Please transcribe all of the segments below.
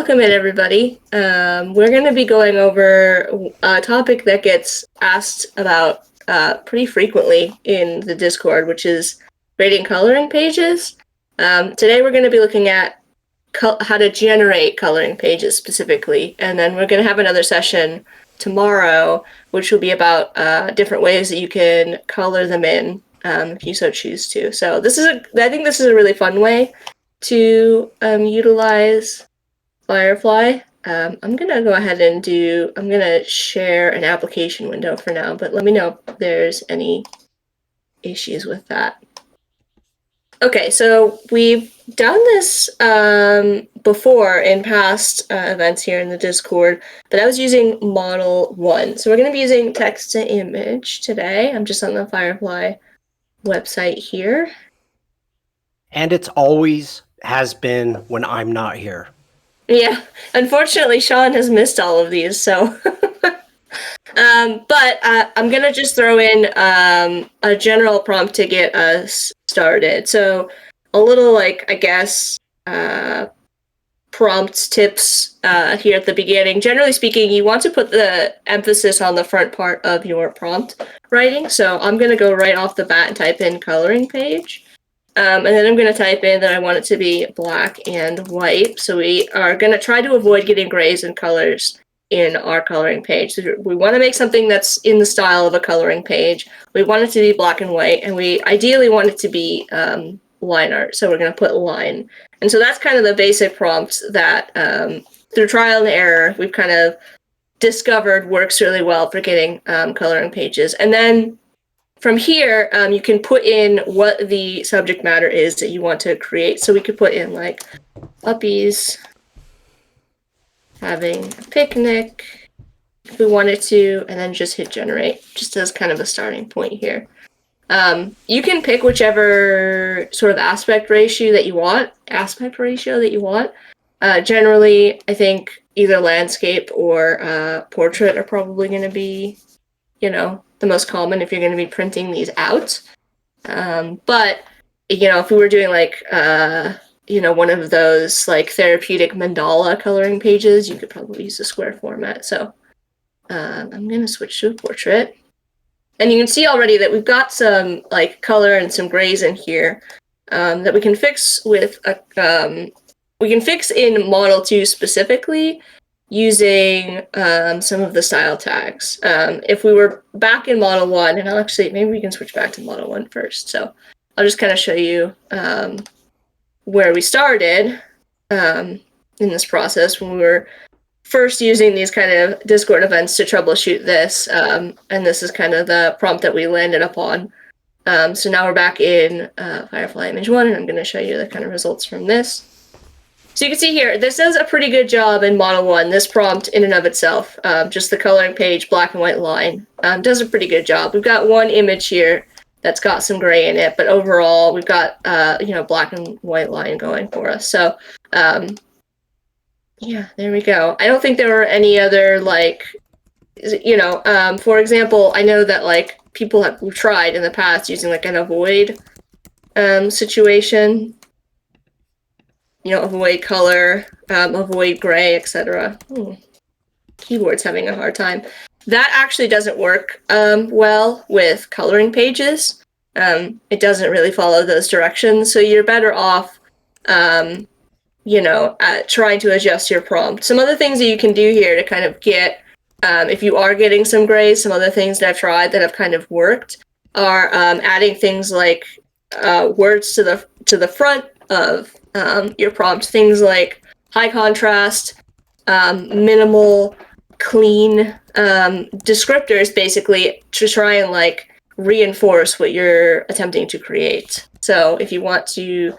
welcome in everybody. We're going to be going over a topic that gets asked about pretty frequently in the Discord, which is creating coloring pages. Today we're going to be looking at how to generate coloring pages specifically, and then we're going to have another session tomorrow, which will be about different ways that you can color them in if you so choose to. So I think this is a really fun way to utilize Firefly. I'm gonna go ahead and I'm gonna share an application window for now, but let me know if there's any issues with that. Okay, so we've done this before in past events here in the Discord, but I was using Model 1. So we're gonna be using text to image today. I'm just on the Firefly website here. And it's always has been when I'm not here. Yeah, unfortunately, Sean has missed all of these, so. But I'm gonna just throw in a general prompt to get us started. So a little, prompt tips here at the beginning. Generally speaking, you want to put the emphasis on the front part of your prompt writing. So I'm gonna go right off the bat and type in coloring page. And then I'm going to type in that I want it to be black and white. So we are going to try to avoid getting grays and colors in our coloring page. So we want to make something that's in the style of a coloring page. We want it to be black and white, and we ideally want it to be line art. So we're going to put line. And so that's kind of the basic prompt that through trial and error, we've kind of discovered works really well for getting coloring pages. And then from here, you can put in what the subject matter is that you want to create. So we could put in like puppies having a picnic if we wanted to, and then just hit generate, just as kind of a starting point here. You can pick whichever sort of aspect ratio that you want. Generally, I think either landscape or portrait are probably going to be, the most common if you're going to be printing these out. But, if we were doing one of those like therapeutic mandala coloring pages, you could probably use the square format. So I'm going to switch to a portrait. And you can see already that we've got some like color and some grays in here that we can fix with in Model 2 specifically, using some of the style tags. If we were back in Model 1, and maybe we can switch back to Model 1 first. So I'll just kind of show you where we started in this process when we were first using these kind of Discord events to troubleshoot this. And this is kind of the prompt that we landed upon. So now we're back in Firefly Image 1, and I'm going to show you the kind of results from this. So you can see here, this does a pretty good job in Model 1, this prompt in and of itself. Just the coloring page, black and white line, does a pretty good job. We've got one image here that's got some gray in it, but overall we've got, black and white line going for us. So, yeah, there we go. I don't think there were any other, for example, I know that, people have tried in the past using, an avoid situation. Avoid color, avoid gray, etc. Keyboard's having a hard time. That actually doesn't work well with coloring pages. It doesn't really follow those directions, so you're better off, trying to adjust your prompt. Some other things that you can do here to kind of get, if you are getting some grays, some other things that I've tried that have kind of worked are adding things like words to the front of your prompt, things like high contrast, minimal, clean descriptors, basically to try and reinforce what you're attempting to create. So if you want to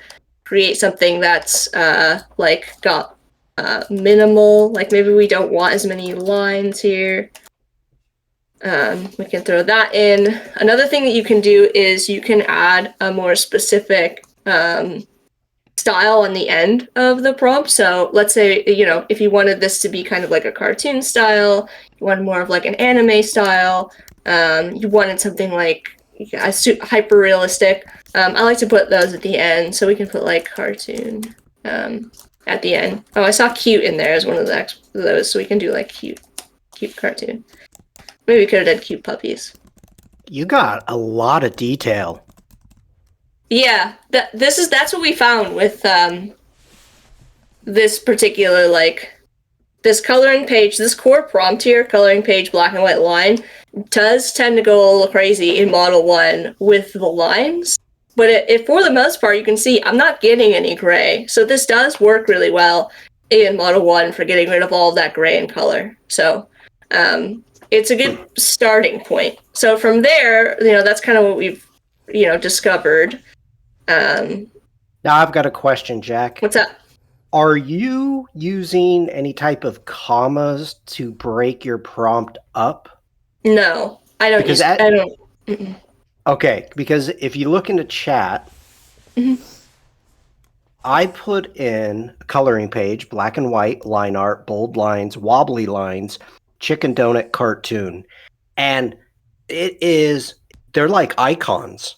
create something that's got minimal, maybe we don't want as many lines here, we can throw that in. Another thing that you can do is you can add a more specific style on the end of the prompt. So let's say, if you wanted this to be kind of like a cartoon style, you wanted more of an anime style, you wanted something hyper realistic. I like to put those at the end, so we can put cartoon at the end. Oh, I saw cute in there as one of those, so we can do like cute cartoon. Maybe we could have done cute puppies. You got a lot of detail. Yeah, that's what we found with this particular this coloring page, this core prompt here, coloring page, black and white line, does tend to go a little crazy in Model 1 with the lines. But for the most part, you can see I'm not getting any gray. So this does work really well in Model 1 for getting rid of all of that gray and color. So it's a good starting point. So from there, that's kind of what we've, discovered. Now I've got a question, Jack. What's up? Are you using any type of commas to break your prompt up? No, I don't. I don't. Mm-mm. Okay, because if you look into chat, I put in a coloring page, black and white, line art, bold lines, wobbly lines, chicken donut cartoon, and they're like icons.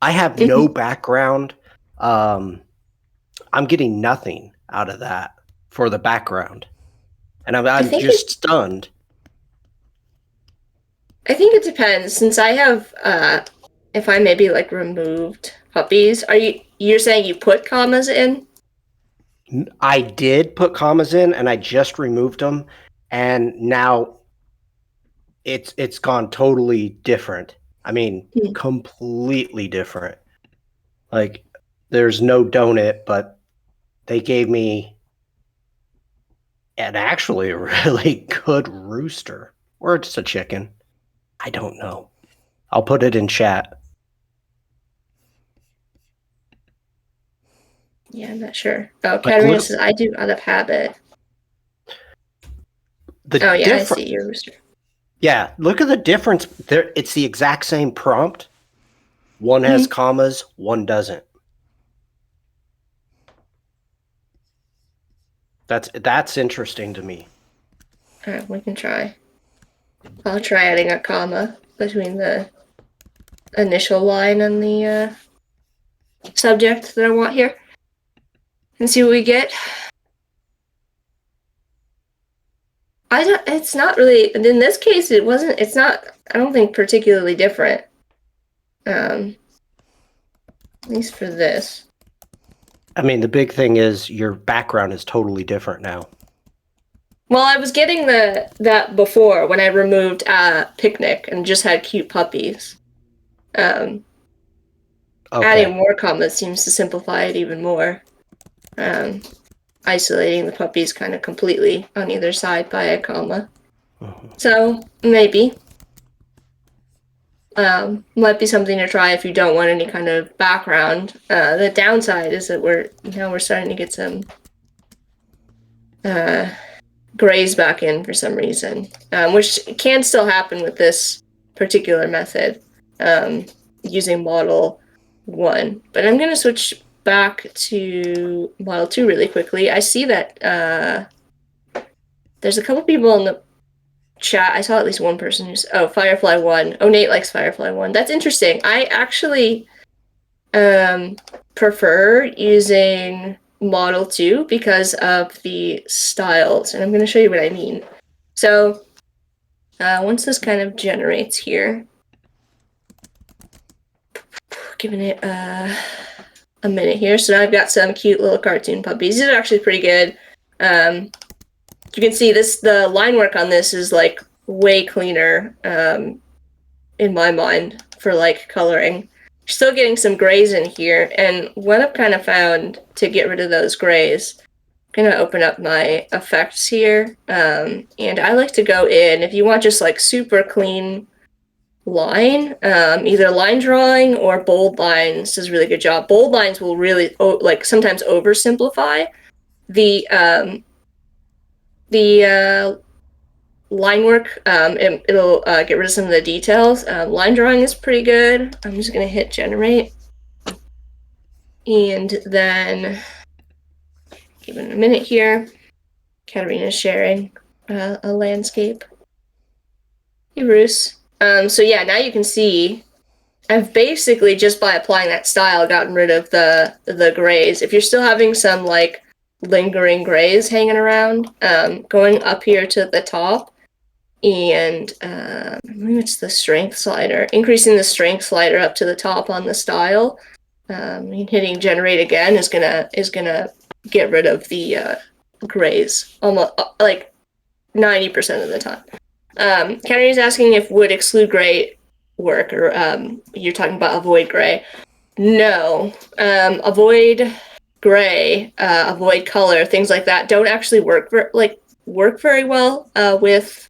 I have no background. I'm getting nothing out of that for the background. And I'm just stunned. I think it depends. Since I have, if I maybe removed puppies, you're saying you put commas in? I did put commas in and I just removed them. And now it's gone totally different. I mean, completely different. Like, there's no donut, but they gave me actually a really good rooster. Or it's a chicken. I don't know. I'll put it in chat. Yeah, I'm not sure. Oh, Katarina says, I do out of habit. I see your rooster. Yeah, look at the difference. There, it's the exact same prompt. One has commas, one doesn't. That's interesting to me. All right, we can try. I'll try adding a comma between the initial line and the subject that I want here, and see what we get. It's not really, in this case, it's not, I don't think, particularly different. At least for this. I mean, the big thing is your background is totally different now. Well, I was getting that before when I removed Picnic and just had cute puppies. Adding more commas seems to simplify it even more. Isolating the puppies kind of completely on either side by a comma. So, maybe. Might be something to try if you don't want any kind of background. The downside is that we're starting to get some grays back in for some reason, which can still happen with this particular method using Model 1. But I'm going to switch back to Model 2 really quickly. I see that there's a couple people in the chat. I saw at least one person who's Firefly 1. Oh, Nate likes Firefly 1. That's interesting. I actually prefer using Model 2 because of the styles, and I'm going to show you what I mean. So once this kind of generates here, giving it a minute here. So now I've got some cute little cartoon puppies. These are actually pretty good. You can see the line work on this is way cleaner in my mind for coloring. Still getting some grays in here, and what I've kind of found to get rid of those grays, I'm gonna open up my effects here, and I like to go in, if you want just super clean line, either line drawing or bold lines does a really good job. Bold lines will really sometimes oversimplify the line work. It'll get rid of some of the details. Line drawing is pretty good. I'm just going to hit generate. And then, give it a minute here. Katarina's sharing a landscape. Hey, Bruce. So yeah, now you can see I've basically, just by applying that style, gotten rid of the grays. If you're still having some lingering grays hanging around. Going up here to the top, and maybe it's the strength slider, increasing the strength slider up to the top on the style. Hitting generate again is gonna get rid of the grays almost like 90% of the time. Kennedy's asking if would exclude gray work, or you're talking about avoid gray. No, avoid gray, avoid color, things like that don't actually work very well with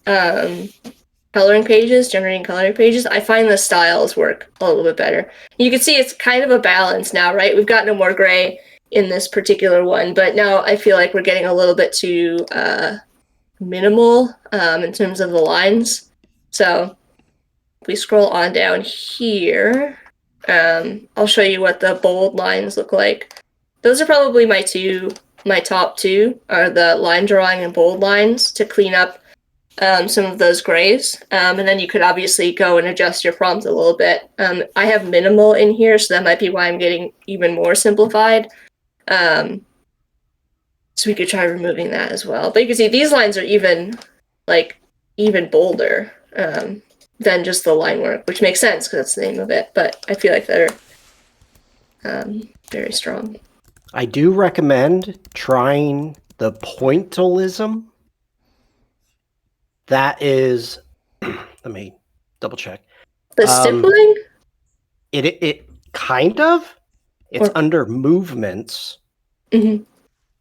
coloring pages, generating coloring pages. I find the styles work a little bit better. You can see it's kind of a balance now, right? We've got no more gray in this particular one, but now I feel like we're getting a little bit too minimal in terms of the lines. So if we scroll on down here, I'll show you what the bold lines look like. Those are probably my top two, are the line drawing and bold lines, to clean up some of those grays. And then you could obviously go and adjust your prompt a little bit. I have minimal in here, so that might be why I'm getting even more simplified. So we could try removing that as well. But you can see these lines are even bolder than just the line work, which makes sense because that's the name of it. But I feel like they're very strong. I do recommend trying the pointillism. That is, let me double check. The stippling? It kind of. It's under movements. Mm-hmm.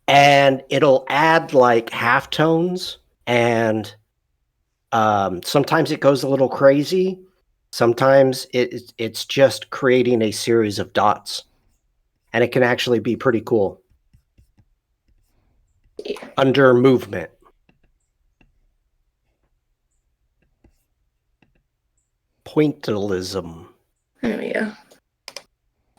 And it'll add like halftones, and sometimes it goes a little crazy. Sometimes it's just creating a series of dots, and it can actually be pretty cool. Yeah. Under movement. Pointillism. There we go.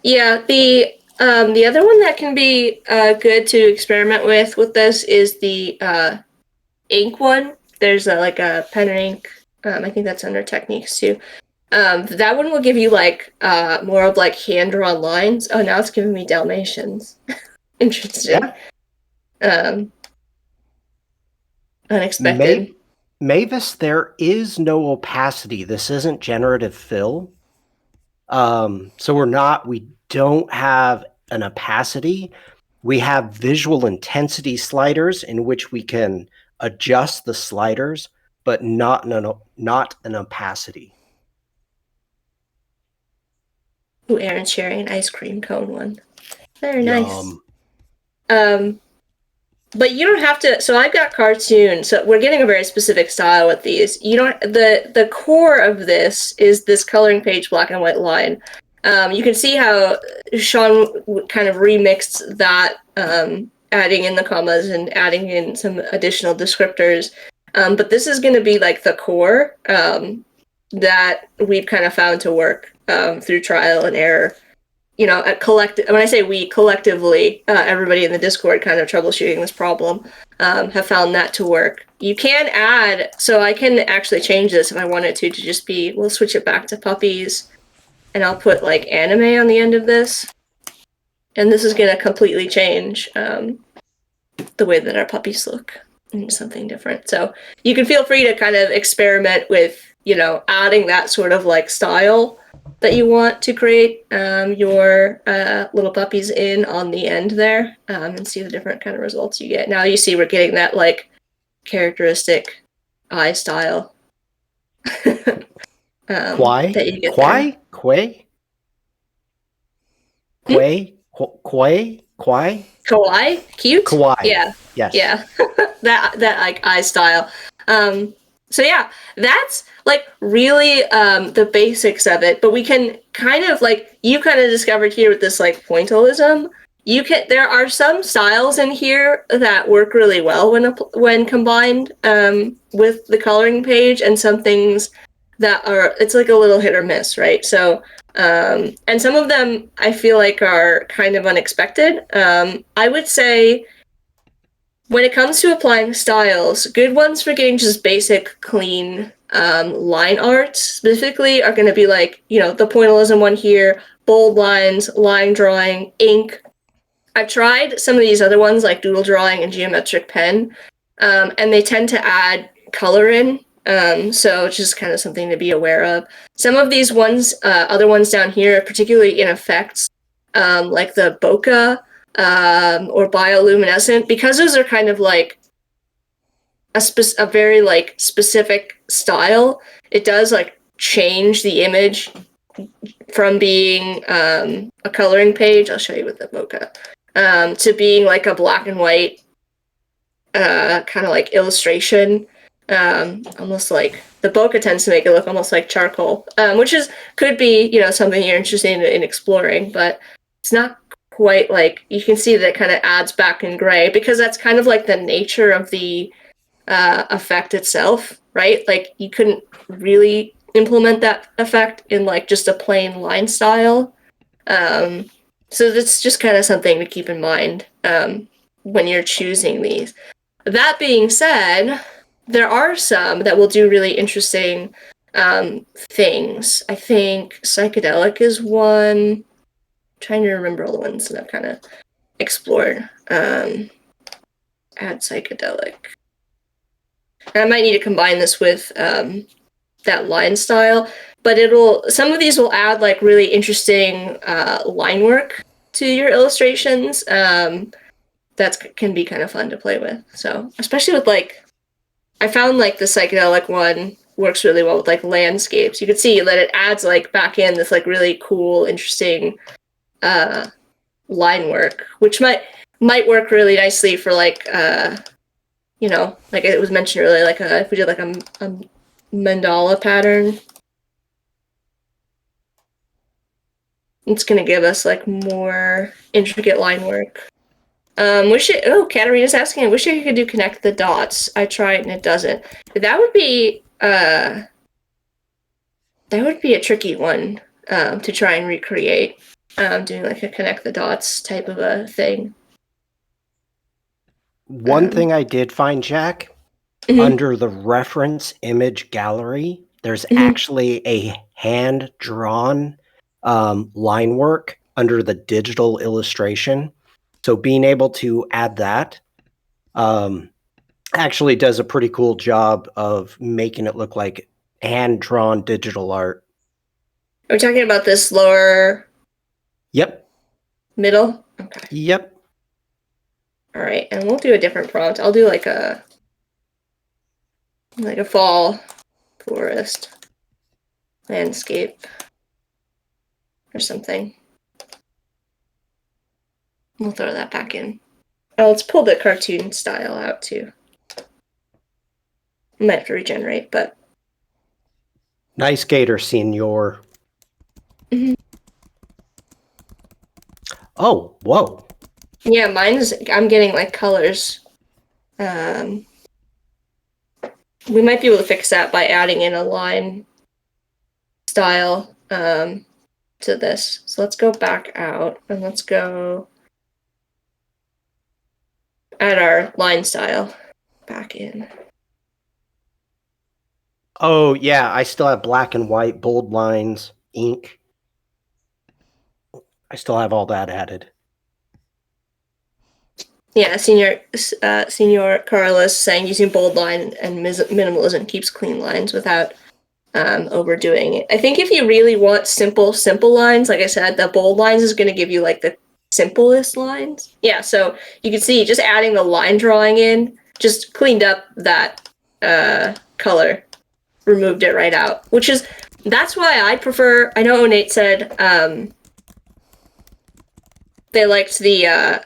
Yeah, the other one that can be good to experiment with this is the ink one. There's like a pen and ink. I think that's under techniques too. That one will give you like more of like hand-drawn lines. Oh, now it's giving me Dalmatians. Interesting. Yeah. Unexpected. Mavis, there is no opacity. This isn't generative fill. So we don't have an opacity. We have visual intensity sliders in which we can adjust the sliders, but not an opacity. Ooh, Aaron's sharing an ice cream cone one. Very nice. But you don't have to. So I've got cartoon. So we're getting a very specific style with these. You don't. The core of this is this coloring page black and white line. You can see how Sean kind of remixed that, adding in the commas and adding in some additional descriptors. But this is going to be like the core that we've kind of found to work through trial and error. You know, when I say we, collectively, everybody in the Discord kind of troubleshooting this problem, have found that to work. You can add, so I can actually change this if I wanted to just be, we'll switch it back to puppies, and I'll put like anime on the end of this. And this is going to completely change the way that our puppies look into something different. So you can feel free to kind of experiment with, you know, adding that sort of like style that you want to create your little puppies in on the end there, and see the different kind of results you get. Now you see we're getting that like characteristic eye style. Kwai? That you get Kwai? Kwai? Kwai? Kwai? Kwai? Kawaii? Cute? Kawaii. Yeah. Yes. Yeah. that like eye style. So yeah, that's like really the basics of it. But we can kind of like, you kind of discovered here with this like pointillism, there are some styles in here that work really well when combined with the coloring page, and some things that it's like a little hit or miss, right? So and some of them I feel like are kind of unexpected. I would say, when it comes to applying styles, good ones for getting just basic, clean line art specifically are going to be like, you know, the pointillism one here, bold lines, line drawing, ink, I've tried some of these other ones like Doodle Drawing and Geometric Pen, and they tend to add color in. So it's just kind of something to be aware of. Some of these ones, other ones down here, particularly in effects, like the bokeh or bioluminescent, because those are kind of like a very like specific style. It does like change the image from being a coloring page. I'll show you with the bokeh, to being like a black and white kind of like illustration. Almost like the bokeh tends to make it look almost like charcoal, which could be something you're interested in exploring, but it's not quite like, you can see that it kind of adds back in gray because that's kind of like the nature of the effect itself, right? Like you couldn't really implement that effect in like just a plain line style. So that's just kind of something to keep in mind when you're choosing these. That being said, there are some that will do really interesting things. I think psychedelic is one. I'm trying to remember all the ones that I've kind of explored. Add psychedelic. I might need to combine this with that line style, but some of these will add like really interesting line work to your illustrations. That can be kind of fun to play with. So especially with like, I found like the psychedelic one works really well with like landscapes. You can see that it adds like back in this like really cool, interesting line work, which might work really nicely for like like it was mentioned earlier, like if we did like a mandala pattern, it's gonna give us like more intricate line work. Katarina's asking, I wish I could do connect the dots. I tried and it doesn't. That would be a tricky one to try and recreate. Doing like a connect the dots type of a thing. One thing I did find, Jack, under the reference image gallery, there's actually a hand-drawn line work under the digital illustration. So being able to add that actually does a pretty cool job of making it look like hand-drawn digital art. Are we talking about this lower? Yep. Middle? Okay. Yep. All right, and we'll do a different prompt. I'll do like a fall forest landscape or something. We'll throw that back in. Oh, let's pull the cartoon style out too. I might have to regenerate, but nice gator, senor. Oh, whoa. Yeah, I'm getting like colors. We might be able to fix that by adding in a line style to this. So let's go back out and let's go add our line style back in. Oh, yeah, I still have black and white, bold lines, ink. I still have all that added. Yeah, Senior Carlos saying using bold line and minimalism keeps clean lines without overdoing it. I think if you really want simple lines, like I said, the bold lines is going to give you like the simplest lines. Yeah, so you can see just adding the line drawing in just cleaned up that color, removed it right out, that's why I prefer. I know Onate said they liked the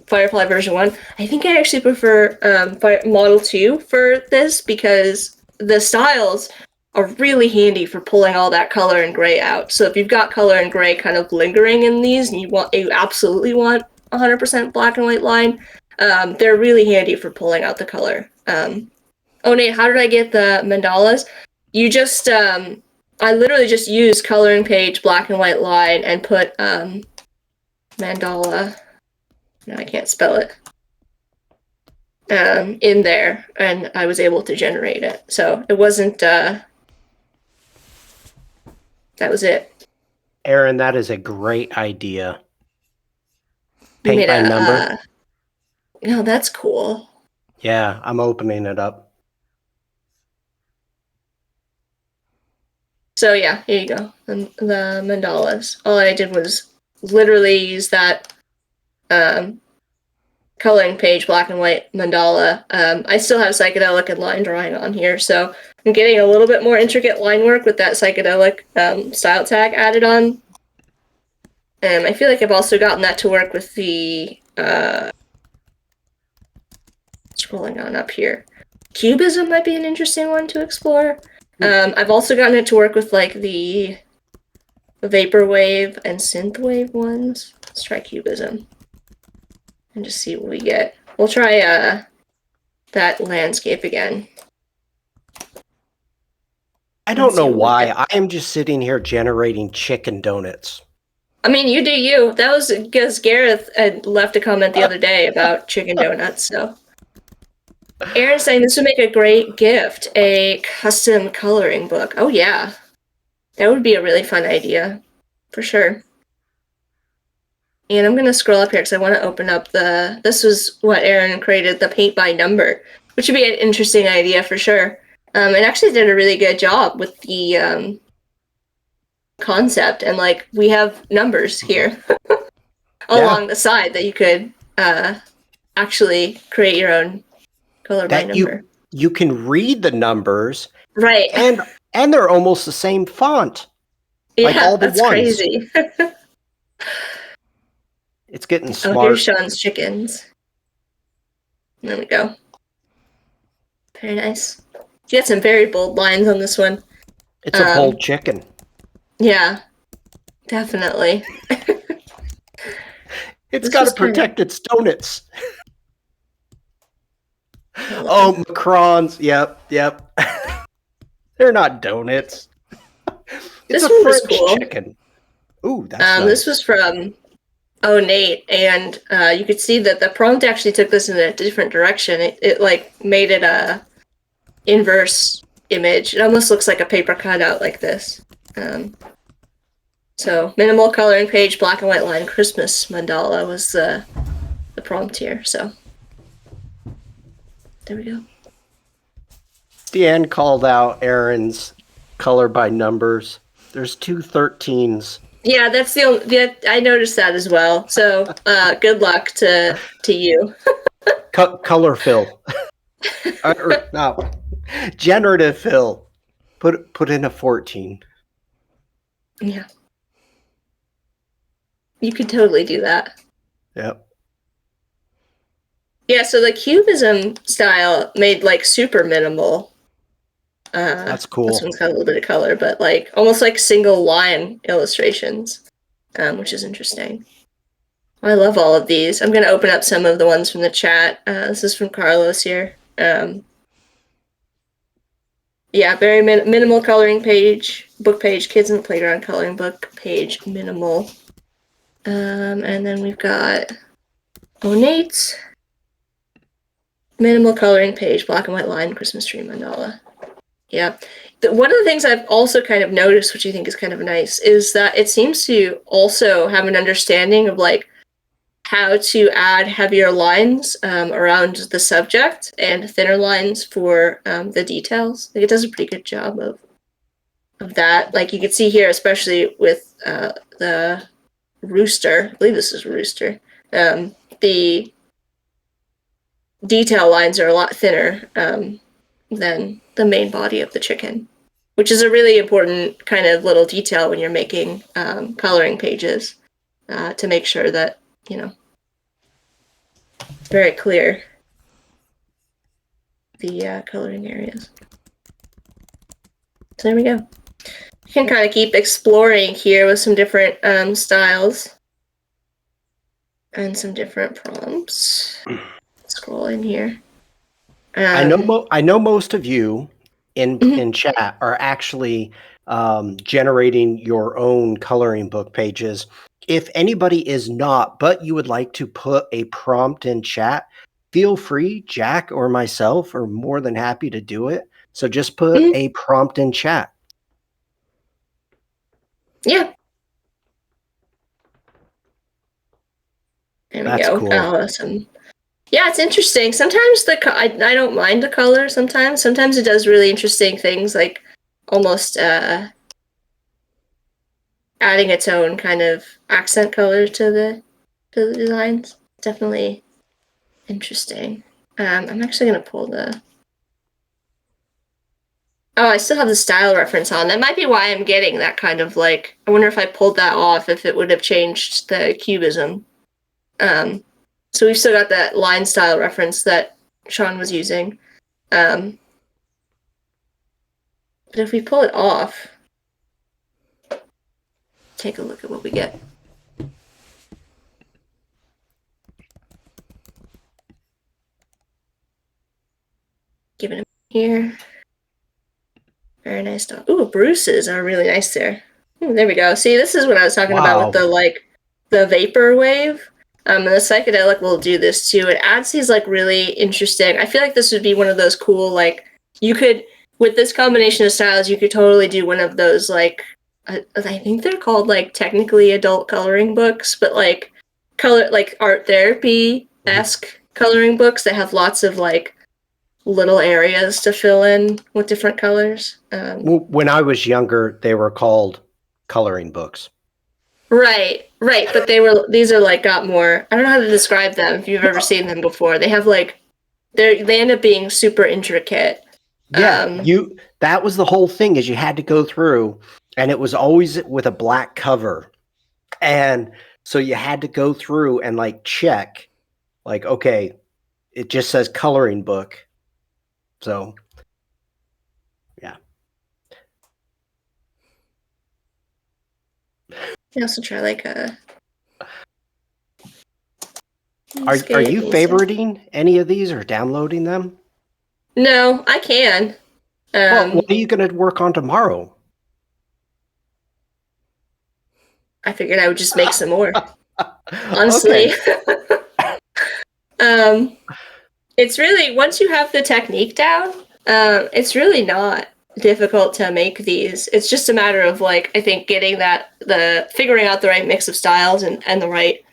Firefly version 1. I think I actually prefer Model 2 for this because the styles are really handy for pulling all that color and gray out. So if you've got color and gray kind of lingering in these and you absolutely want 100% black and white line, they're really handy for pulling out the color. Nate, how did I get the mandalas? You just, I literally just used coloring page, black and white line, and put mandala, no, I can't spell it, in there, and I was able to generate it. So it wasn't, that was it. Aaron, that is a great idea. You paint made by a, number. no, that's cool. Yeah, I'm opening it up. So yeah, here you go. The mandalas. All I did was literally use that coloring page, black and white mandala. I still have psychedelic and line drawing on here, so I'm getting a little bit more intricate line work with that psychedelic style tag added on. I feel like I've also gotten that to work with the scrolling on up here. Cubism might be an interesting one to explore. I've also gotten it to work with like the vaporwave and synthwave ones. Let's try cubism and just see what we get. We'll try that landscape again. I don't know why. I am just sitting here generating chicken donuts. I mean, you do you. That was because Gareth had left a comment the other day about chicken donuts, so. Aaron's saying this would make a great gift, a custom coloring book. Oh yeah. That would be a really fun idea. For sure. And I'm going to scroll up here because I want to open up this was what Aaron created, the paint by number, which would be an interesting idea for sure. It actually did a really good job with the concept, and like we have numbers here along the side that you could actually create your own color by number. You can read the numbers, right? And they're almost the same font. Yeah, like all the that's ones. Crazy. It's getting smart. Oh, here's Sean's chickens. There we go. Very nice. You got some very bold lines on this one. It's a bold chicken. Yeah, definitely. It's got to protect its donuts. Oh, macrons. Yep. They're not donuts. It's a French chicken. Ooh, that's nice. This was from Nate, and you could see that the prompt actually took this in a different direction. It like made it a inverse image. It almost looks like a paper cutout like this. So minimal coloring page, black and white line, Christmas mandala was the prompt here. So there we go. Deanne called out Aaron's color by numbers. There's 2 13s. Yeah, that's the only. I noticed that as well. So good luck to you. Color fill. No, generative fill. Put in a 14. Yeah. You could totally do that. Yep. Yeah, so the cubism style made like super minimal. That's cool. This one's got a little bit of color, but like almost like single line illustrations, which is interesting. I love all of these. I'm going to open up some of the ones from the chat. This is from Carlos here. Yeah, very minimal coloring page, book page, kids in the playground coloring book page, minimal. And then we've got Nate's minimal coloring page, black and white line, Christmas tree mandala. Yeah. One of the things I've also kind of noticed, which I think is kind of nice, is that it seems to also have an understanding of like how to add heavier lines around the subject and thinner lines for the details. Like it does a pretty good job of that. Like you can see here, especially with the rooster. I believe this is rooster. The detail lines are a lot thinner than the main body of the chicken, which is a really important kind of little detail when you're making coloring pages to make sure that, it's very clear, the coloring areas. So there we go. You can kind of keep exploring here with some different styles and some different prompts. Scroll in here. I know most of you in chat are actually generating your own coloring book pages. If anybody is not, but you would like to put a prompt in chat, feel free. Jack or myself are more than happy to do it. So just put a prompt in chat. Yeah. There we That's go. cool. Yeah, it's interesting. Sometimes I don't mind the color. Sometimes it does really interesting things, like almost adding its own kind of accent color to the designs. Definitely interesting. I'm actually gonna pull the. Oh, I still have the style reference on. That might be why I'm getting that kind of like. I wonder if I pulled that off, if it would have changed the cubism. So we've still got that line style reference that Sean was using. But if we pull it off, take a look at what we get. Give it a here. Very nice dog. Ooh, Bruce's are really nice there. Ooh, there we go. See, this is what I was talking about with the vapor wave. And the psychedelic will do this too. It adds these like really interesting. I feel like this would be one of those cool like you could with this combination of styles you could totally do one of those like I think they're called like technically adult coloring books, but like color like art therapy esque coloring books that have lots of like little areas to fill in with different colors. When I was younger, they were called coloring books. Right. But these are like got more. I don't know how to describe them. If you've ever seen them before, they have like they end up being super intricate. Yeah, that was the whole thing is you had to go through, and it was always with a black cover, and so you had to go through and like check, like okay, it just says coloring book, so yeah. I also try like a. Are you favoriting any of these or downloading them? No, I can. Well, what are you going to work on tomorrow? I figured I would just make some more. Honestly. It's really once you have the technique down, it's really not difficult to make these. It's just a matter of like I think getting figuring out the right mix of styles and the right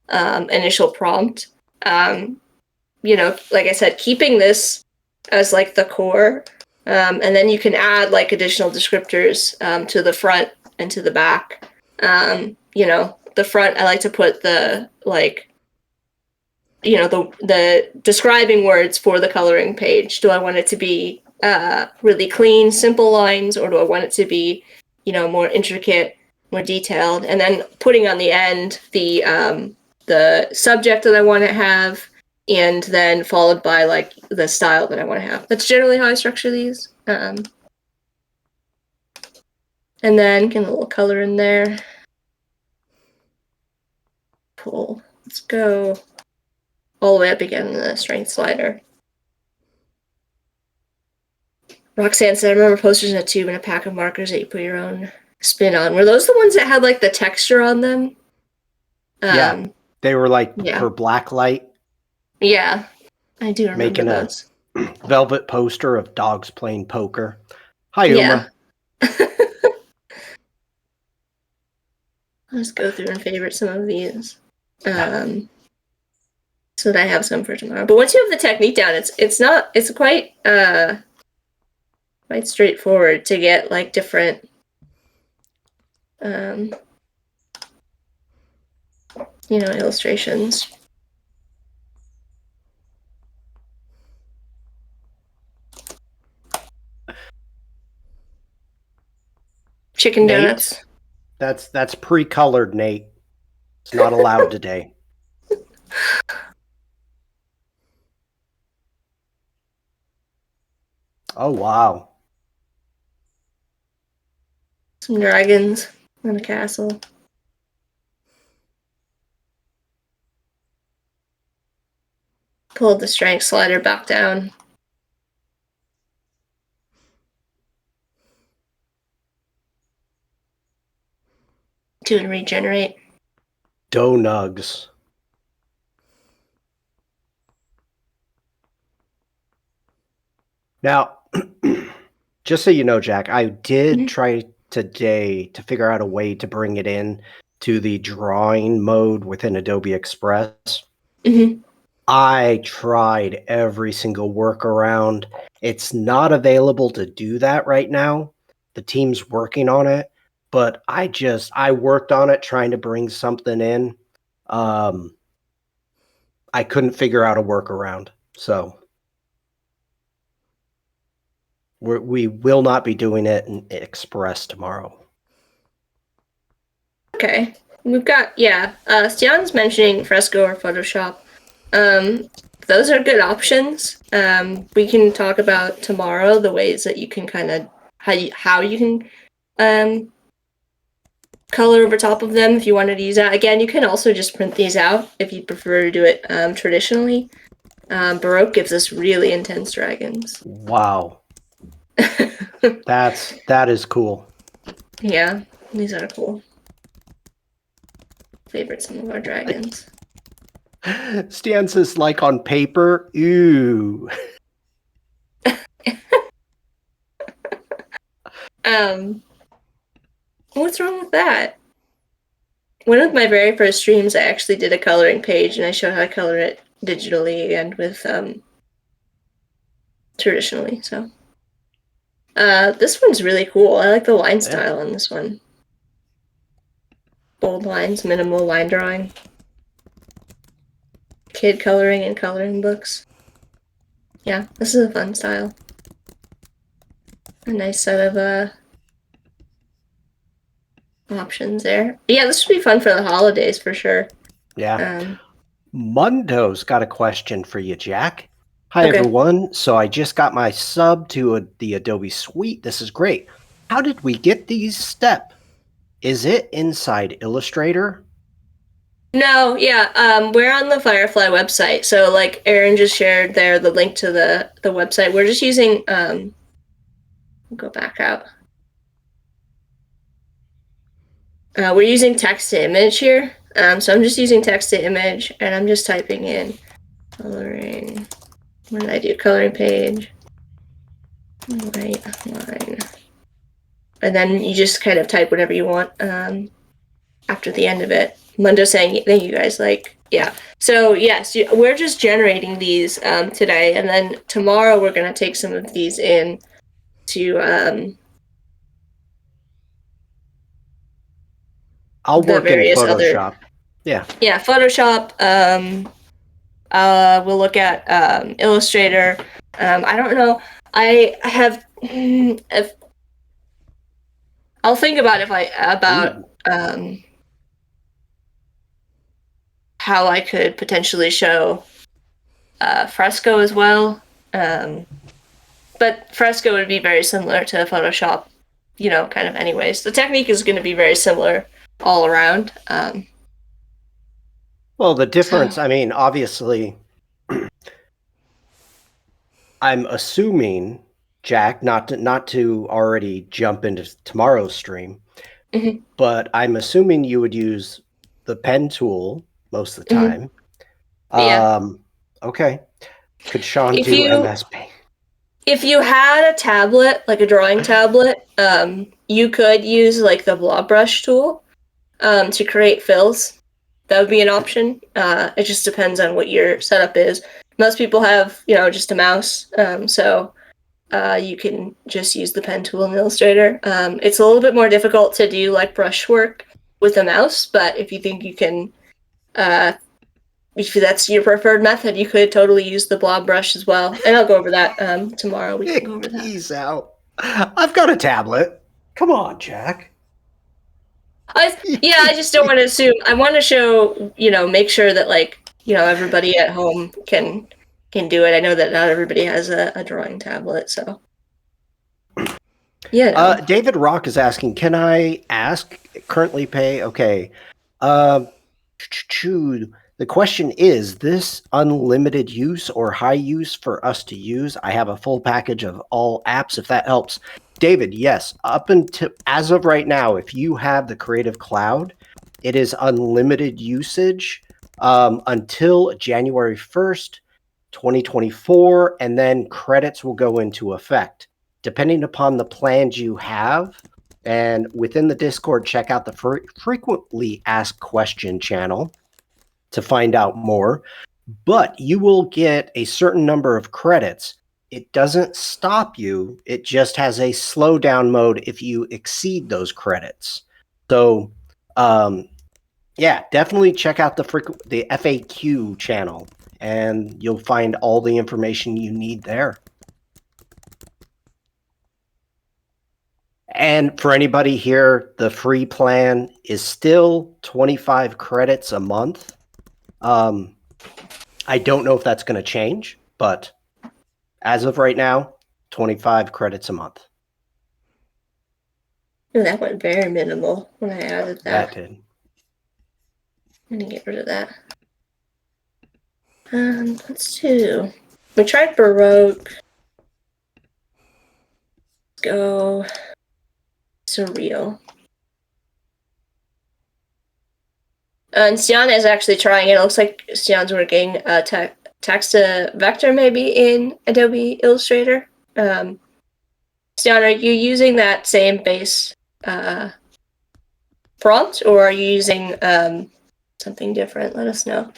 initial prompt. Like I said, keeping this as like the core, and then you can add like additional descriptors to the front and to the back. The front I like to put the like the describing words for the coloring page. Do I want it to be really clean, simple lines, or do I want it to be, more intricate, more detailed? And then putting on the end the subject that I want to have, and then followed by like the style that I want to have. That's generally how I structure these. And then get a little color in there. Cool. Let's go all the way up again in the strength slider. Roxanne said, I remember posters in a tube and a pack of markers that you put your own spin on. Were those the ones that had like the texture on them? Yeah, they were like for black light. Yeah, I do remember making those. A velvet poster of dogs playing poker. Hi, Uma. Let's go through and favorite some of these. So that I have some for tomorrow. But once you have the technique down, it's quite straightforward to get like different illustrations. Chicken donuts. That's pre-colored, Nate. It's not allowed today. Oh, wow. Some dragons and a castle. Pulled the strength slider back down. To regenerate. Donugs. Now, just so you know, Jack, I did try today to figure out a way to bring it in to the drawing mode within Adobe Express. Mm-hmm. I tried every single workaround. It's not available to do that right now. The team's working on it, but I worked on it trying to bring something in. I couldn't figure out a workaround. So we will not be doing it in Express tomorrow. Okay. We've got, Stian's mentioning Fresco or Photoshop. Those are good options. We can talk about tomorrow the ways that you can kind of, how you can color over top of them if you wanted to use that. Again, you can also just print these out if you prefer to do it traditionally. Baroque gives us really intense dragons. Wow. That is cool. Yeah, these are cool. Favorite some of our dragons. Stan says, like on paper, ooh. What's wrong with that? One of my very first streams, I actually did a coloring page, and I showed how to color it digitally and with traditionally. So, this one's really cool. I like the line style on this one. Bold lines, minimal line drawing. Kid coloring and coloring books. Yeah, this is a fun style. A nice set of options there. Yeah, this would be fun for the holidays for sure. Yeah. Mundo's got a question for you, Jack. Hi, everyone. So I just got my sub to the Adobe Suite. This is great. How did we get these steps? Is it inside Illustrator? No, yeah, we're on the Firefly website. So, like Aaron just shared there, the link to the website. We're just using, go back out. We're using text to image here. So I'm just using text to image, and I'm just typing in coloring. What did I do? Coloring page. Right line. And then you just kind of type whatever you want after the end of it. Mundo's saying, thank you guys. Like, yeah. So, yes, we're just generating these today. And then tomorrow we're going to take some of these in to I'll work in Photoshop. Yeah, Photoshop. We'll look at Illustrator. I don't know. I have. I'll think about how I could potentially show Fresco as well. But Fresco would be very similar to Photoshop, kind of anyways. The technique is going to be very similar all around. Well, the difference, I mean, obviously, I'm assuming, Jack, not to already jump into tomorrow's stream, but I'm assuming you would use the pen tool most of the time. Yeah. Okay. Could Sean do MS Paint? If you had a tablet, like a drawing tablet, you could use like the blob brush tool to create fills. That would be an option. It just depends on what your setup is. Most people have, just a mouse, so you can just use the pen tool in Illustrator. It's a little bit more difficult to do like brush work with a mouse, but if you think you can, if that's your preferred method, you could totally use the blob brush as well. And I'll go over that tomorrow. We can go over that. He's out. I've got a tablet. Come on, Jack. I just don't want to assume. I want to show, make sure that everybody at home can do it. I know that not everybody has a drawing tablet, so. Yeah. David Rock is asking, can I ask currently pay? Okay. The question is this unlimited use or high use for us to use? I have a full package of all apps, if that helps. David, yes. Up until as of right now, if you have the Creative Cloud, it is unlimited usage until January 1st, 2024, and then credits will go into effect. Depending upon the plans you have, And within the Discord, check out the frequently asked question channel to find out more. But you will get a certain number of credits. It doesn't stop you. It just has a slowdown mode if you exceed those credits. So, yeah, definitely check out the FAQ channel, and you'll find all the information you need there. And for anybody here, the free plan is still 25 credits a month. I don't know if that's going to change, but as of right now, 25 credits a month. Oh, that went very minimal when I added that. That did. I'm going to get rid of that. Let's do... We tried Baroque. Let's go... Surreal. And Stiana is actually trying it. It looks like Stiana's working text to vector maybe in Adobe Illustrator. Stiana, are you using that same base prompt, or are you using something different? Let us know.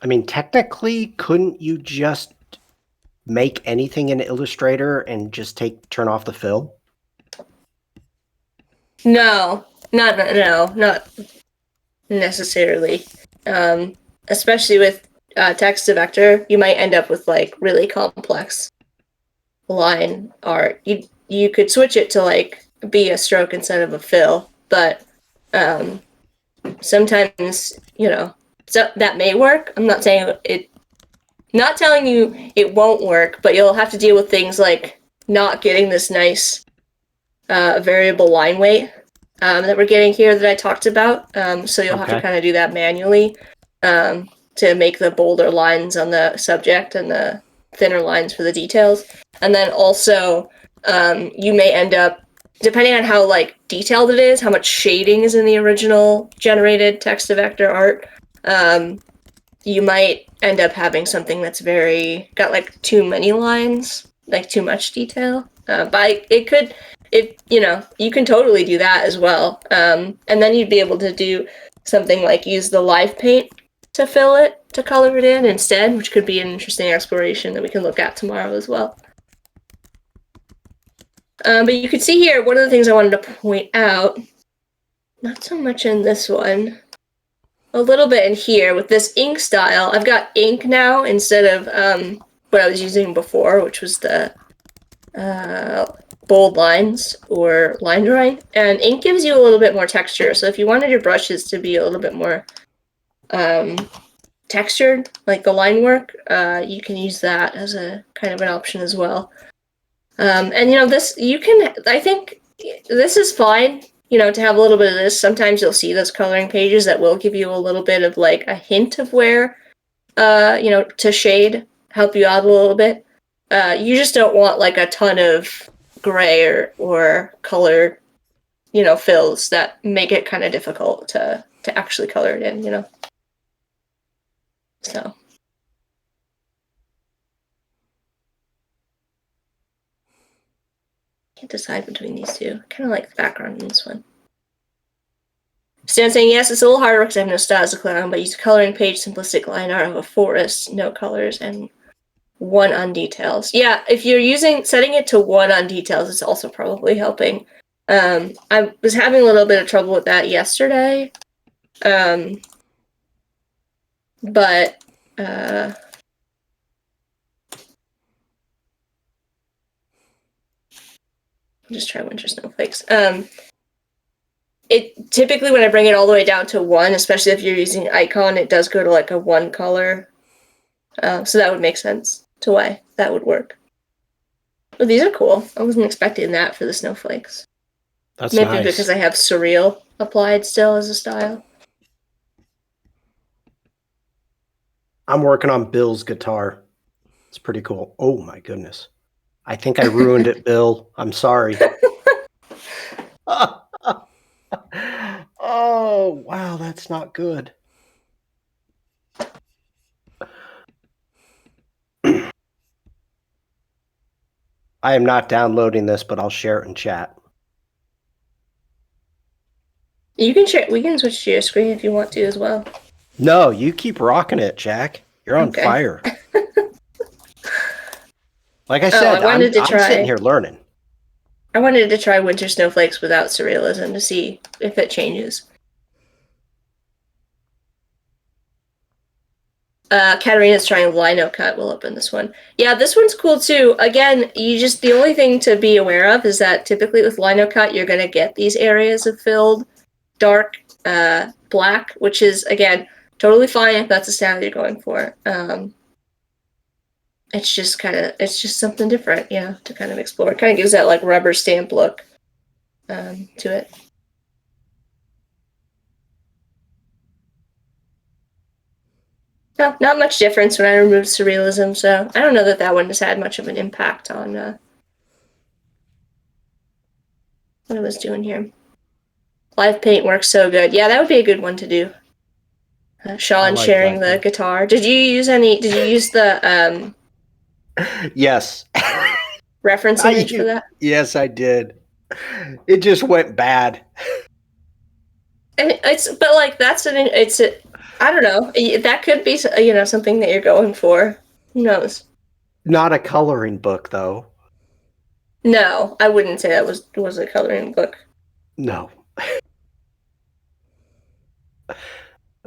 I mean, technically, couldn't you just make anything in Illustrator and just turn off the fill? No, not necessarily. Especially with text to vector, you might end up with like really complex line art. You could switch it to like be a stroke instead of a fill, but sometimes, you know, so that may work. I'm not saying it, not telling you it won't work, but you'll have to deal with things like not getting this nice variable line weight that we're getting here that I talked about. So you'll have to kind of do that manually to make the bolder lines on the subject and the thinner lines for the details. And then also you may end up, depending on how like detailed it is, how much shading is in the original generated text to vector art, you might end up having something that's got like too many lines, like too much detail. But you can totally do that as well. And then you'd be able to do something like use the live paint to fill it, to color it in instead, which could be an interesting exploration that we can look at tomorrow as well. But you can see here, one of the things I wanted to point out, not so much in this one, a little bit in here with this ink style. I've got ink now instead of what I was using before, which was the bold lines or line drawing. And ink gives you a little bit more texture. So if you wanted your brushes to be a little bit more textured, like the line work, you can use that as a kind of an option as well. And I think this is fine, to have a little bit of this. Sometimes you'll see those coloring pages that will give you a little bit of like a hint of where, to shade, help you out a little bit. You just don't want like a ton of gray or color, fills that make it kind of difficult to actually color it in, So. Can't decide between these two. I kind of like the background in this one. Stan saying, yes, it's a little harder because I have no styles to color on, but use coloring page, simplistic line art of a forest, no colors, and 1 on details. Yeah, if you're setting it to 1 on details, it's also probably helping. I was having a little bit of trouble with that yesterday. But just try winter snowflakes. It typically, when I bring it all the way down to 1, especially if you're using icon, it does go to like a 1 color. So that would make sense to why that would work. Well, these are cool. I wasn't expecting that for the snowflakes. That's Maybe nice. because I have surreal applied still as a style. I'm working on Bill's guitar. It's pretty cool. Oh my goodness. I think I ruined it, Bill. I'm sorry. Oh, wow, that's not good. I am not downloading this, but I'll share it in chat. You can share. We can switch to your screen if you want to as well. No, you keep rocking it, Jack. You're on Okay. fire. Like I said, I'm sitting here learning. I wanted to try Winter Snowflakes without surrealism to see if it changes. Katarina's trying Lino Cut. We'll open this one. Yeah, this one's cool too. Again, the only thing to be aware of is that typically with Lino Cut, you're going to get these areas of filled dark black, which is, again, totally fine if that's the style you're going for. It's just something different, to kind of explore. It kind of gives that like rubber stamp look to it. No, not much difference when I removed surrealism, so I don't know that one has had much of an impact on what I was doing here. Live Paint works so good. Yeah, that would be a good one to do. Sean like sharing the guitar. Did you use the Yes. reference image for that? Yes, I did. It just went bad. And I don't know. That could be, something that you're going for. Who knows? Not a coloring book, though. No, I wouldn't say that was a coloring book. No.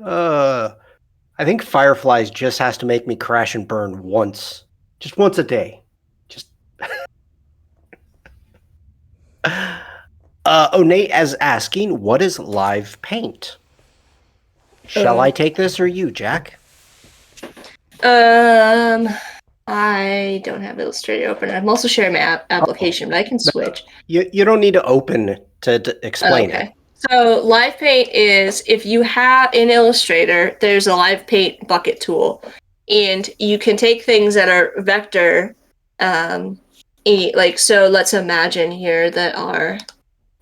I think Fireflies just has to make me crash and burn once. Just once a day. Just. Nate is asking, what is Live Paint? Shall I take this or you, Jack? I don't have Illustrator open. I'm also sharing my application, but I can switch. You don't need to open to explain it. So Live Paint is, if you have in Illustrator, there's a Live Paint bucket tool, and you can take things that are vector, so let's imagine here that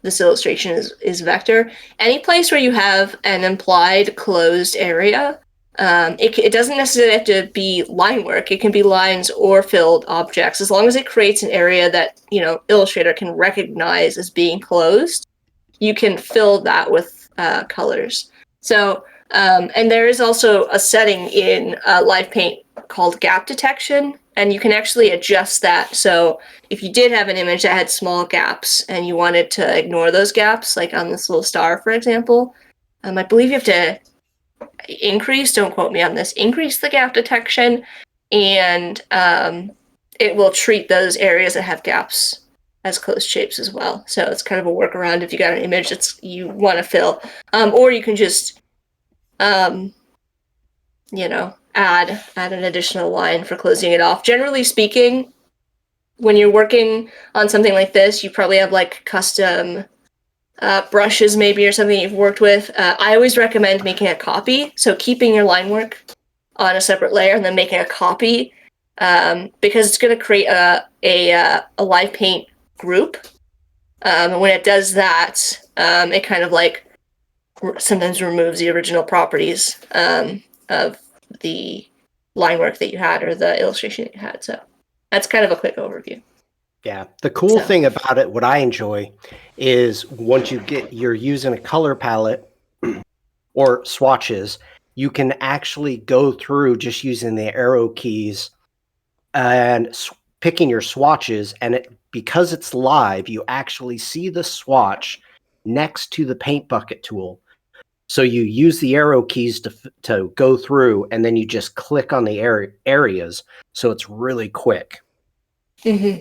this illustration is vector. Any place where you have an implied closed area, it doesn't necessarily have to be line work. It can be lines or filled objects, as long as it creates an area that Illustrator can recognize as being closed. You can fill that with colors. So, and there is also a setting in Live Paint called gap detection, and you can actually adjust that. So if you did have an image that had small gaps and you wanted to ignore those gaps, like on this little star, for example, I believe you have to don't quote me on this, increase the gap detection, and it will treat those areas that have gaps as closed shapes as well. So it's kind of a workaround if you got an image that you want to fill. Or you can just, add an additional line for closing it off. Generally speaking, when you're working on something like this, you probably have like custom brushes maybe or something you've worked with. I always recommend making a copy. So keeping your line work on a separate layer and then making a copy, because it's going to create a Live Paint group. And when it does that, it kind of like sometimes removes the original properties of the line work that you had or the illustration that you had. So that's kind of a quick overview. Yeah. The cool thing about it, what I enjoy, is once you're using a color palette or swatches, you can actually go through just using the arrow keys and picking your swatches, and because it's live, you actually see the swatch next to the paint bucket tool. So you use the arrow keys to go through, and then you just click on the areas. So it's really quick. Mm-hmm.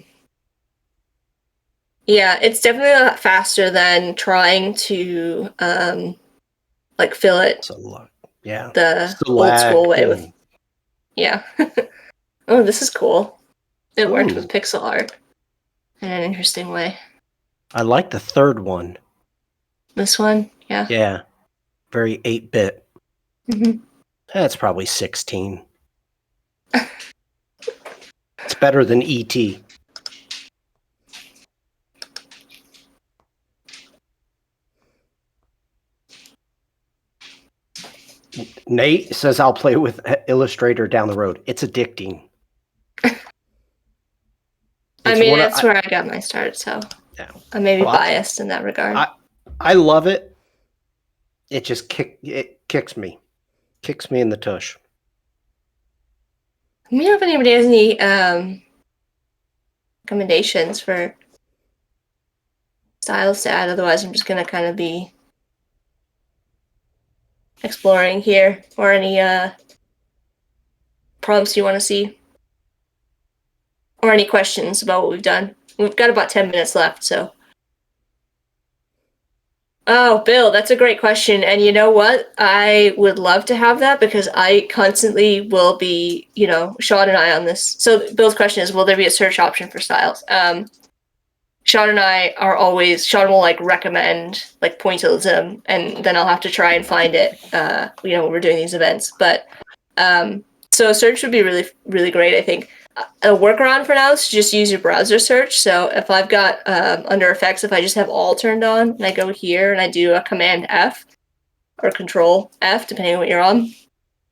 Yeah, it's definitely a lot faster than trying to fill it. Yeah, the old school way with. Yeah. Oh, this is cool. It worked with pixel art in an interesting way. I like the third one. This one, yeah. Yeah, very 8-bit. Mm-hmm. That's probably 16. It's better than E.T. Nate says I'll play with Illustrator down the road. It's addicting. I mean, that's where I got my start, so yeah. I may be biased in that regard. I love it. It just kicks me in the tush. Let me know if anybody has any recommendations for styles to add. Otherwise, I'm just gonna kind of be exploring here, or any prompts you want to see, or any questions about what we've done. We've got about 10 minutes left, so. Oh, Bill, that's a great question. And you know what? I would love to have that because I constantly will be, Sean and I on this. So Bill's question is, will there be a search option for styles? Sean and I are always, Sean will recommend pointillism, and then I'll have to try and find it, when we're doing these events. But so search would be really, really great, I think. A workaround for now is to just use your browser search. So if I've got under effects, if I just have all turned on and I go here and I do a Command F or Control F, depending on what you're on,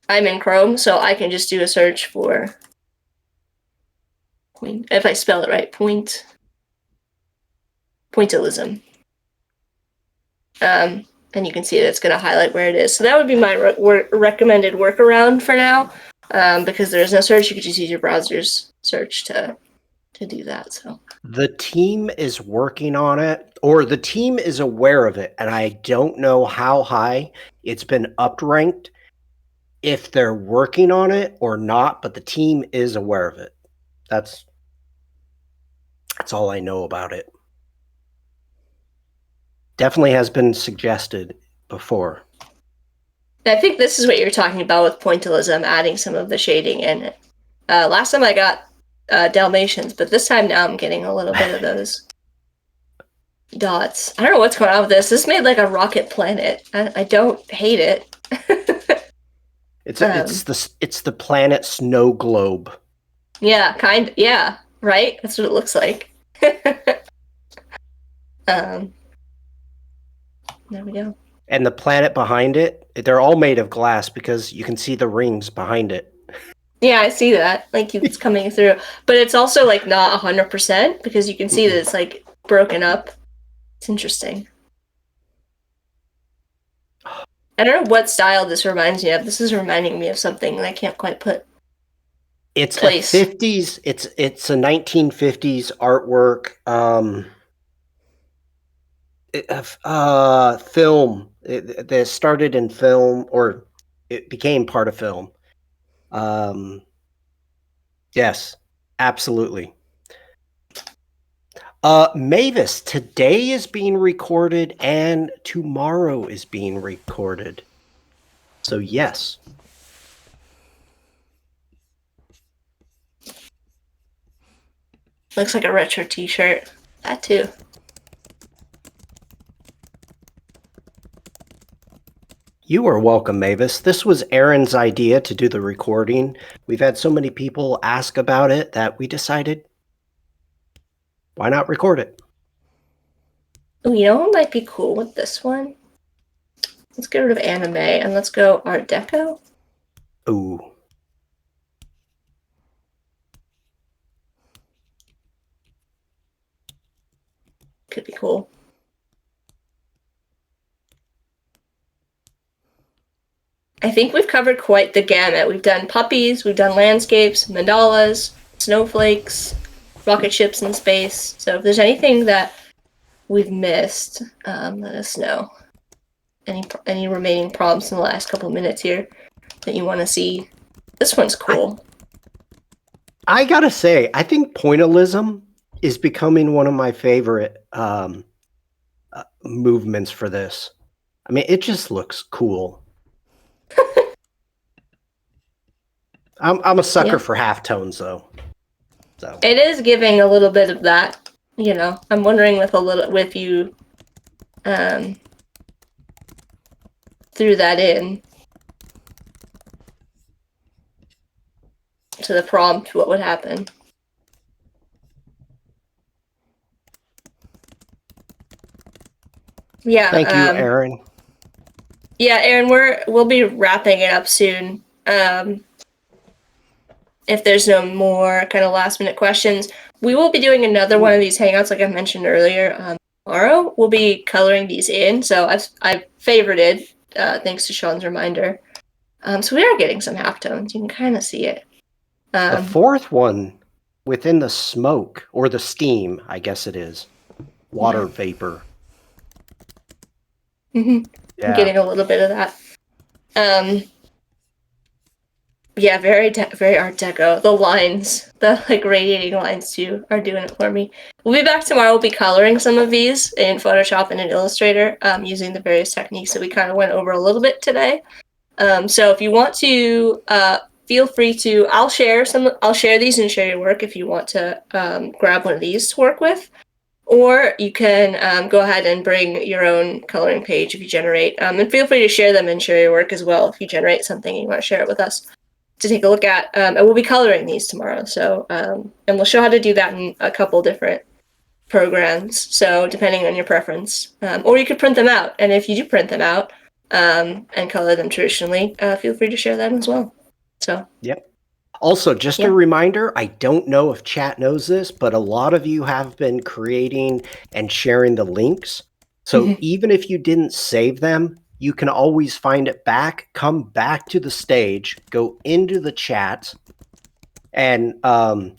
I'm in Chrome, so I can just do a search for if I spell it right, pointillism. And you can see that it's going to highlight where it is. So that would be my recommended workaround for now. Because there's no search, you could just use your browser's search to do that. So the team is working on it, or the team is aware of it, and I don't know how high it's been upranked, if they're working on it or not, but the team is aware of it. That's all I know about it. Definitely has been suggested before. I think this is what you're talking about with pointillism, adding some of the shading in it. Last time I got Dalmatians, but this time now I'm getting a little bit of those dots. I don't know what's going on with this. This made like a rocket planet. I don't hate it. It's the planet snow globe. Yeah, yeah, right? That's what it looks like. There we go. And the planet behind it, they're all made of glass because you can see the rings behind it. Yeah, I see that. It's coming through. But it's also not 100% because you can see that it's broken up. It's interesting. I don't know what style this reminds me of. This is reminding me of something that I can't quite put. It's place. A 50s. It's a 1950s artwork. Film. It started in film, or it became part of film. Yes, absolutely. Mavis, today is being recorded and tomorrow is being recorded. So yes. Looks like a retro t-shirt. That too. You are welcome, Mavis. This was Aaron's idea to do the recording. We've had so many people ask about it that we decided, why not record it? Oh, you know what might be cool with this one? Let's get rid of anime and let's go Art Deco. Ooh. Could be cool. I think we've covered quite the gamut. We've done puppies, we've done landscapes, mandalas, snowflakes, rocket ships in space. So if there's anything that we've missed, let us know. Any remaining prompts in the last couple of minutes here that you want to see. This one's cool. I gotta say, I think pointillism is becoming one of my favorite movements for this. I mean, it just looks cool. I'm a sucker for halftones, though. So it is giving a little bit of that. I'm wondering if you threw that in to the prompt, what would happen? Yeah. Thank you, Aaron. Yeah, Aaron, we'll be wrapping it up soon. If there's no more kind of last minute questions, we will be doing another one of these hangouts, like I mentioned earlier. Tomorrow we'll be coloring these in. So I've favorited, thanks to Sean's reminder. So we are getting some halftones. You can kind of see it. The fourth one, within the smoke or the steam, I guess it is, water vapor. I'm getting a little bit of that. Yeah, very Art Deco. The lines, the like radiating lines too, are doing it for me. We'll be back tomorrow. We'll be coloring some of these in Photoshop and in Illustrator, using the various techniques that we kind of went over a little bit today. So if you want to, feel free to. I'll share these and share your work if you want to grab one of these to work with. Or you can go ahead and bring your own coloring page if you generate. And feel free to share them and share your work as well if you generate something and you want to share it with us to take a look at. And we'll be coloring these tomorrow. So, and we'll show how to do that in a couple different programs. So depending on your preference. Or you could print them out. And if you do print them out and color them traditionally, feel free to share that as well. So. Yep. Also, just a reminder, I don't know if chat knows this, but a lot of you have been creating and sharing the links. So even if you didn't save them, you can always find it back, come back to the stage, go into the chat, and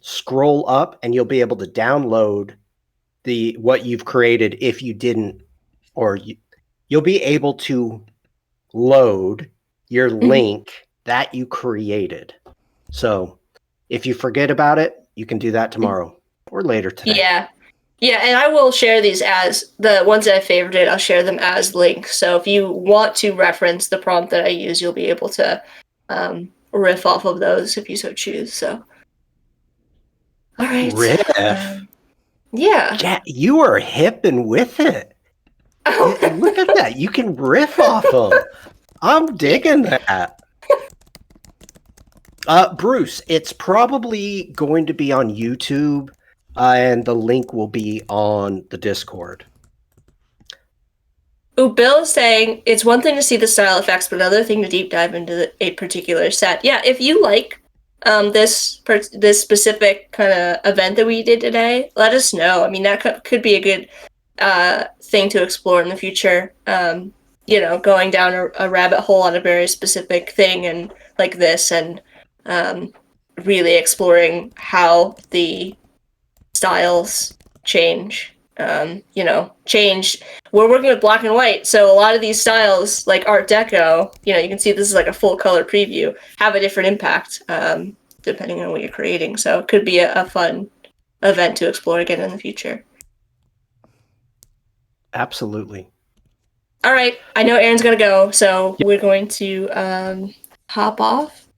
scroll up, and you'll be able to download what you've created if you didn't, or you'll be able to load your link that you created. So if you forget about it, you can do that tomorrow or later today. Yeah, and I will share these as the ones that I favorited. I'll share them as links. So if you want to reference the prompt that I use, you'll be able to riff off of those if you so choose. So, all right. Riff. Yeah, you are hip and with it. Look at that. You can riff off them. I'm digging that. Bruce, it's probably going to be on YouTube, and the link will be on the Discord. Bill is saying it's one thing to see the style effects, but another thing to deep dive into a particular set. Yeah, if you like this specific kind of event that we did today, let us know. I mean, that could be a good thing to explore in the future. Going down a rabbit hole on a very specific thing and like this, and really exploring how the styles change. Change. We're working with black and white, so a lot of these styles, like Art Deco, you can see this is like a full color preview, have a different impact depending on what you're creating. So it could be a fun event to explore again in the future. Absolutely. All right, I know Aaron's gonna go, so we're going to hop off.